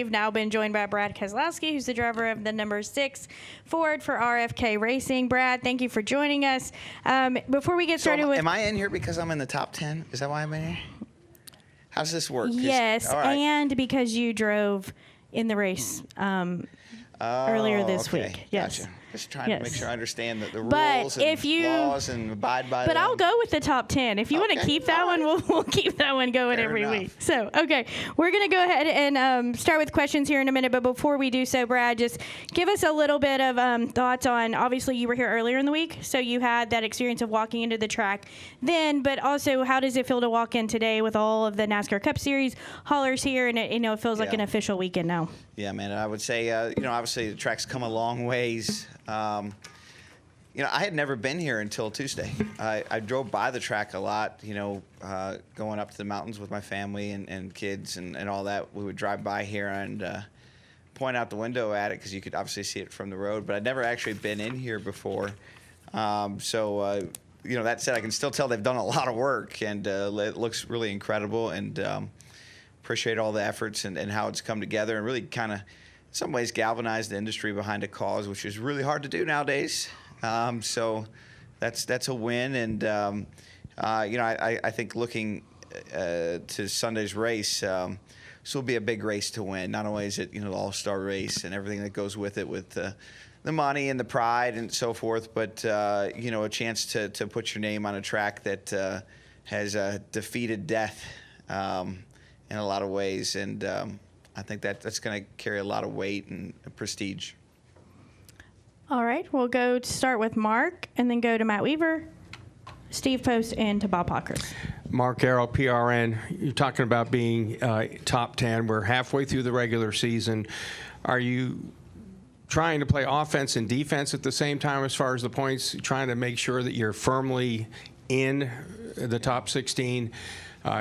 We've now been joined by Brad Keselowski, who's the driver of the number 6 Ford for RFK Racing. Brad, thank you for joining us. Before we get started with... Am I in here because I'm in the top 10? Is that why I'm in here? How does this work? Yes, right. And because you drove in the race earlier this week. Yes. Gotcha. Just trying to make sure I understand the but rules and laws and abide by them. But I'll go with the top 10. If you want to keep that one, we'll keep that one going every week. So, okay, we're going to go ahead and start with questions here in a minute. But before we do so, Brad, just give us a little bit of thoughts on, obviously, you were here earlier in the week, so you had that experience of walking into the track then. But also, how does it feel to walk in today with all of the NASCAR Cup Series haulers here? And it feels like an official weekend now. Yeah, man. I would say, obviously the track's come a long ways. I had never been here until Tuesday. I drove by the track a lot, going up to the mountains with my family and kids and all that. We would drive by here and point out the window at it because you could obviously see it from the road. But I'd never actually been in here before. That said, I can still tell they've done a lot of work, and it looks really incredible. And appreciate all the efforts and how it's come together and really kind of, in some ways, galvanize the industry behind a cause, which is really hard to do nowadays. So that's a win. And, I think looking to Sunday's race, this will be a big race to win. Not only is it, the all-star race and everything that goes with it with the money and the pride and so forth, but, a chance to put your name on a track that has defeated death in a lot of ways. And I think that's going to carry a lot of weight and prestige. All right, we'll go to start with Mark and then go to Matt Weaver, Steve Post, and to Bob Hawkers. Mark Arrow, PRN. You're talking about being top 10. We're halfway through the regular season. Are you trying to play offense and defense at the same time as far as the points, trying to make sure that you're firmly in the top 16?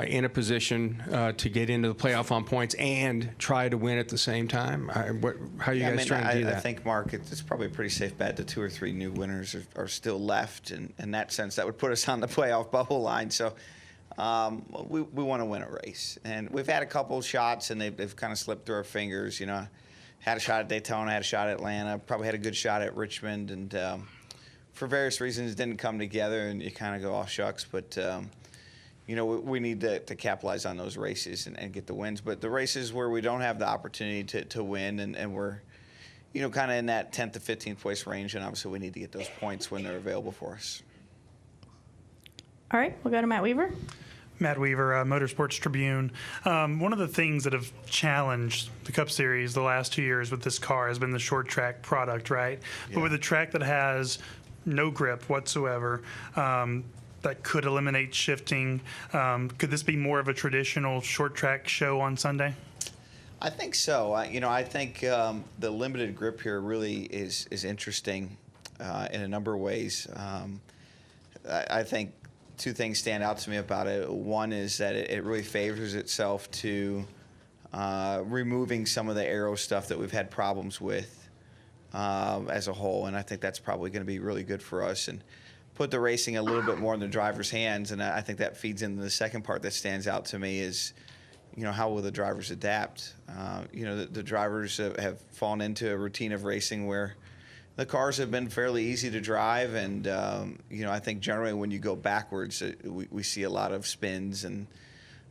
In a position to get into the playoff on points and try to win at the same time? How are you guys trying to do that? I think, Mark, it's probably a pretty safe bet that 2 or 3 new winners are still left. And in that sense, that would put us on the playoff bubble line. So we want to win a race. And we've had a couple of shots, and they've kind of slipped through our fingers. Had a shot at Daytona, had a shot at Atlanta, probably had a good shot at Richmond. And for various reasons, it didn't come together, and you kind of go, oh, shucks. But we need to capitalize on those races and get the wins. But the races where we don't have the opportunity to win and we're, kind of in that 10th to 15th place range, and obviously we need to get those points when they're available for us. All right, we'll go to Matt Weaver. Matt Weaver, Motorsports Tribune. One of the things that have challenged the Cup Series the last 2 years with this car has been the short track product, right? Yeah. But with a track that has no grip whatsoever, that could eliminate shifting. Could this be more of a traditional short track show on Sunday? I think so. I think the limited grip here really is interesting in a number of ways. I think 2 things stand out to me about it. One is that it really favors itself to removing some of the aero stuff that we've had problems with as a whole, and I think that's probably going to be really good for us and put the racing a little bit more in the driver's hands. And I think that feeds into the second part that stands out to me is, how will the drivers adapt? The drivers have fallen into a routine of racing where the cars have been fairly easy to drive. And, I think generally when you go backwards, we see a lot of spins and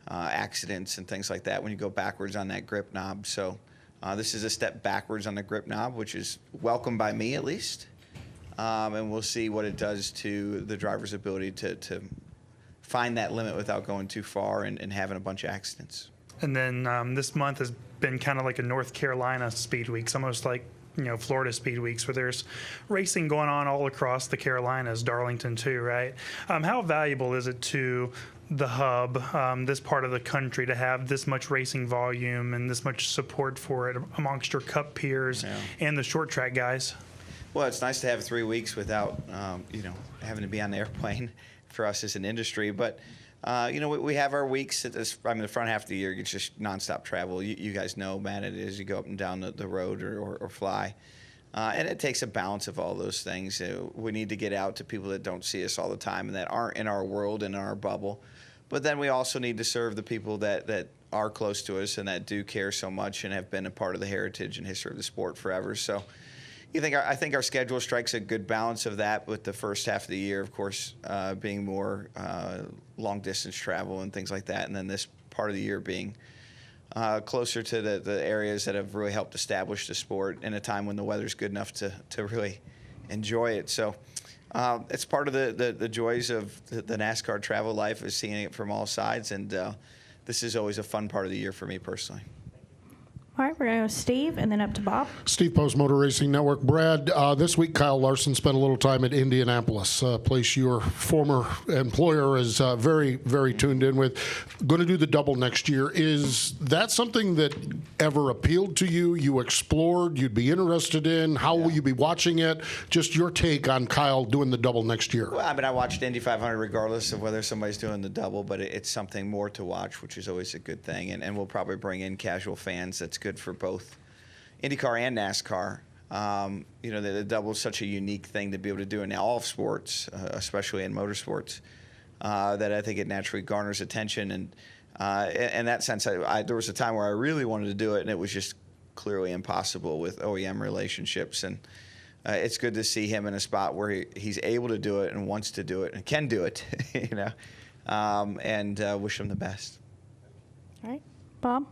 accidents and things like that when you go backwards on that grip knob. So this is a step backwards on the grip knob, which is welcome by me at least. And we'll see what it does to the driver's ability to find that limit without going too far and having a bunch of accidents. And then this month has been kind of like a North Carolina Speed Weeks, almost like Florida Speed Weeks, where there's racing going on all across the Carolinas, Darlington too, right? How valuable is it to the hub, this part of the country, to have this much racing volume and this much support for it amongst your Cup peers and the short track guys? Well, it's nice to have 3 weeks without, having to be on the airplane for us as an industry. But, we have our weeks. The front half of the year, it's just nonstop travel. You guys know, man, it is. You go up and down the road or fly. And it takes a balance of all those things. We need to get out to people that don't see us all the time and that aren't in our world and in our bubble. But then we also need to serve the people that are close to us and that do care so much and have been a part of the heritage and history of the sport forever. So I think our schedule strikes a good balance of that, with the first half of the year, of course, being more long-distance travel and things like that, and then this part of the year being closer to the areas that have really helped establish the sport in a time when the weather's good enough to really enjoy it. So it's part of the joys of the NASCAR travel life, is seeing it from all sides, and this is always a fun part of the year for me personally. All right, we're going to go Steve and then up to Bob. Steve Post, Motor Racing Network. Brad, this week Kyle Larson spent a little time at Indianapolis, a place your former employer is very, very tuned in with. Going to do the double next year. Is that something that ever appealed to you, you explored, you'd be interested in? How will you be watching it? Just your take on Kyle doing the double next year. Well, I mean, I watched Indy 500 regardless of whether somebody's doing the double, but it's something more to watch, which is always a good thing. And we'll probably bring in casual fans. That's good for both IndyCar and NASCAR. The double is such a unique thing to be able to do in all of sports, especially in motorsports, that I think it naturally garners attention. And in that sense, there was a time where I really wanted to do it, and it was just clearly impossible with OEM relationships. And it's good to see him in a spot where he's able to do it and wants to do it and can do it, and wish him the best. All right, Bob.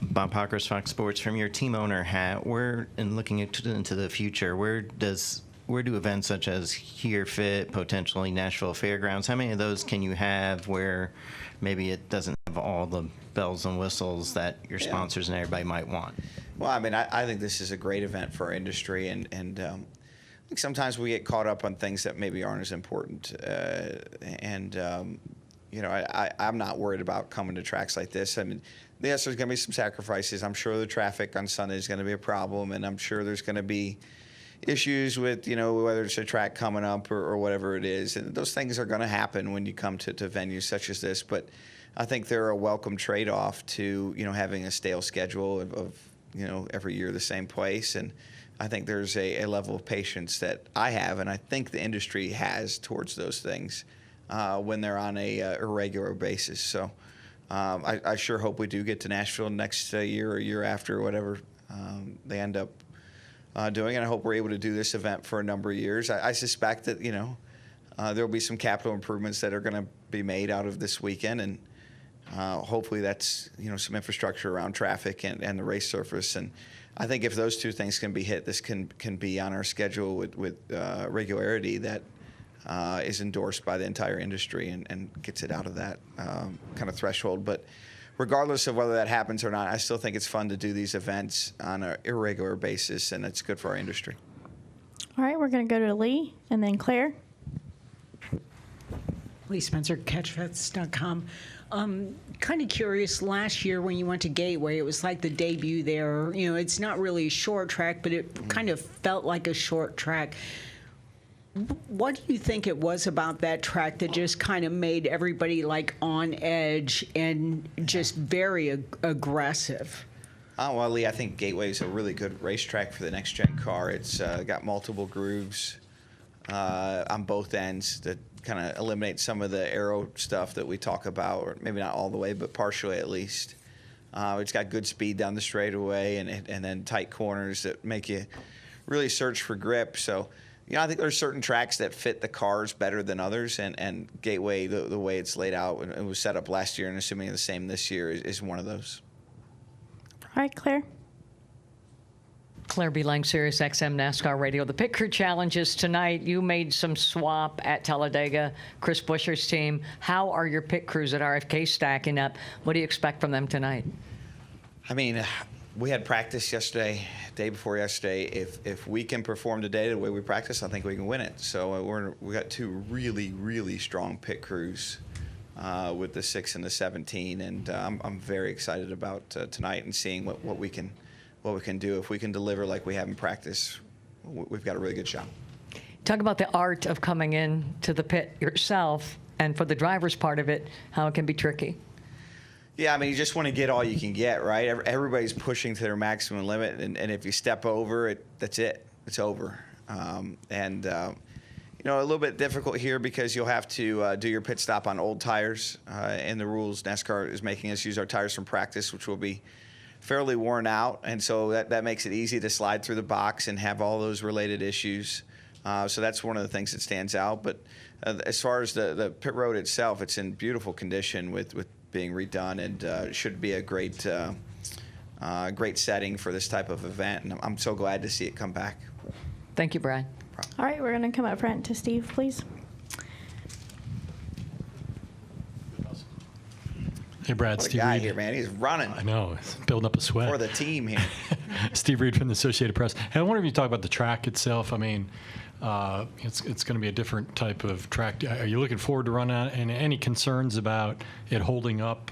Bob Hawkers, Fox Sports. From your team owner hat, looking into the future, where do events such as Here fit, potentially Nashville Fairgrounds, how many of those can you have where maybe it doesn't have all the bells and whistles that your sponsors and everybody might want? Well, I mean, I think this is a great event for our industry, and I think sometimes we get caught up on things that maybe aren't as important. I'm not worried about coming to tracks like this. I mean, yes, there's going to be some sacrifices. I'm sure the traffic on Sunday is going to be a problem, and I'm sure there's going to be issues with, whether it's a track coming up or whatever it is. And those things are going to happen when you come to venues such as this. But I think they're a welcome trade-off to, having a stale schedule of every year the same place. And I think there's a level of patience that I have, and I think the industry has towards those things when they're on a irregular basis. So I sure hope we do get to Nashville next year or year after, or whatever they end up doing. And I hope we're able to do this event for a number of years. I suspect that, there will be some capital improvements that are going to be made out of this weekend. And hopefully that's, some infrastructure around traffic and the race surface. And I think if those two things can be hit, this can be on our schedule with regularity that is endorsed by the entire industry and gets it out of that kind of threshold. But regardless of whether that happens or not, I still think it's fun to do these events on an irregular basis, and it's good for our industry. All right, we're going to go to Lee and then Claire. Lee Spencer, catchfest.com. Kind of curious, last year when you went to Gateway, it was like the debut there. It's not really a short track, but it kind of felt like a short track. What do you think it was about that track that just kind of made everybody like on edge and just very aggressive? Well, Lee, I think Gateway is a really good racetrack for the next-gen car. It's got multiple grooves on both ends that kind of eliminate some of the aero stuff that we talk about, or maybe not all the way, but partially at least. It's got good speed down the straightaway and then tight corners that make you really search for grip. So, I think there's certain tracks that fit the cars better than others, and Gateway, the way it's laid out and it was set up last year and assuming the same this year, is one of those. All right, Claire. Claire B. Lang, Sirius XM NASCAR Radio. The Pit Crew Challenges tonight. You made some swap at Talladega, Chris Buescher's team. How are your pit crews at RFK stacking up? What do you expect from them tonight? I mean, we had practice yesterday, day before yesterday. If we can perform today the way we practice, I think we can win it. So we got two really, really strong pit crews with the 6 and the 17, and I'm very excited about tonight and seeing what we can do. If we can deliver like we have in practice, we've got a really good shot. Talk about the art of coming in to the pit yourself, and for the driver's part of it, how it can be tricky. Yeah, I mean, you just want to get all you can get, right? Everybody's pushing to their maximum limit, and if you step over it, that's it. It's over. a little bit difficult here because you'll have to do your pit stop on old tires. And the rules, NASCAR is making us use our tires from practice, which will be fairly worn out. And so that makes it easy to slide through the box and have all those related issues. So that's one of the things that stands out. But as far as the pit road itself, it's in beautiful condition with being redone, and it should be a great setting for this type of event. And I'm so glad to see it come back. Thank you, Brad. All right, we're going to come up front to Steve, please. Hey, Brad, What a Steve guy Reed. here, man. He's running I know, it's building up a sweat. for the team here. Steve Reed from the Associated Press. Hey, I wonder if you talk about the track itself. I mean, it's going to be a different type of track. Are you looking forward to running it? And any concerns about it holding up?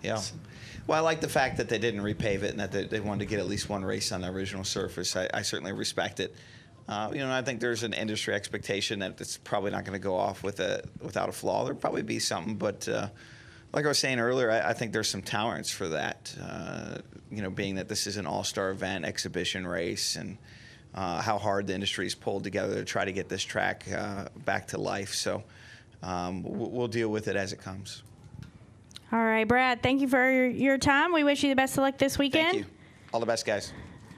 Yeah. Well, I like the fact that they didn't repave it and that they wanted to get at least one race on the original surface. I certainly respect it. I think there's an industry expectation that it's probably not going to go off without a flaw. There'll probably be something, but like I was saying earlier, I think there's some tolerance for that. Being that this is an all-star event, exhibition race, and how hard the industry's pulled together to try to get this track back to life. So we'll deal with it as it comes. All right, Brad, thank you for your time. We wish you the best of luck this weekend. Thank you. All the best, guys.